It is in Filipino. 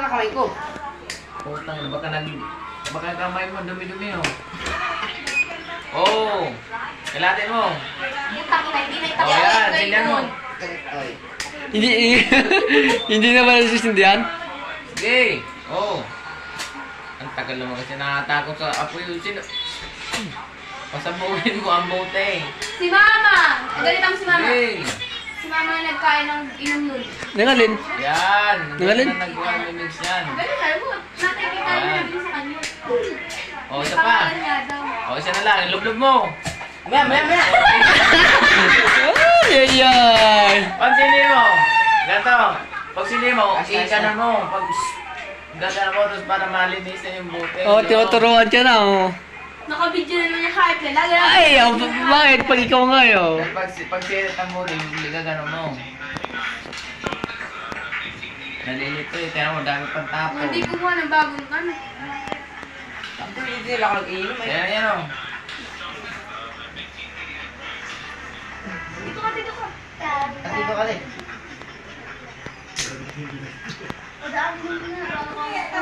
nga kamay ko. Putang ina, baka kamay mo dumi-dumi oh. Oh. Kalatin mo. Butang ina, hindi na Oh, yan, silyan mo. Ay. Hindi, hindi na ba nasusundihan? Sige. Oh. Ang tagal naman kasi nakatakot sa apoy yun. Sino? Pasabuhin mo ang bote. Si Mama! Nagalitang si Mama. Sige. Si Mama na nagkain ng inom nun. Nangalin. Yan. Nangalin? Ganun na nagawa ni Mix yan. Ganun na, mo. Nakikita niyo na din sa kanya. Oh, isa Pangalan pa. niya daw. Oh, isa na lang. Ilublob mo. Maya. Ay, ay, ay. Pag sili mo. Ganito. Pag sili mo, ika mo. Pag gagana mo, tapos para malinisin yung bote. Oh, tinuturuan ka na, oh. Nakabidyo na naman yung hype niya. Lagi na. Ay, bakit? Pag ikaw ngayon. Pag sirit ang bote, gagana mo. Nalilito eh. Kaya mo, dami pang tapo. Hindi kumuha ng bagong ano. Hindi lang ako nag-iinom eh. Yan, yan o. Dito ka, dito ka. Dito ka rin. O, daan mo na.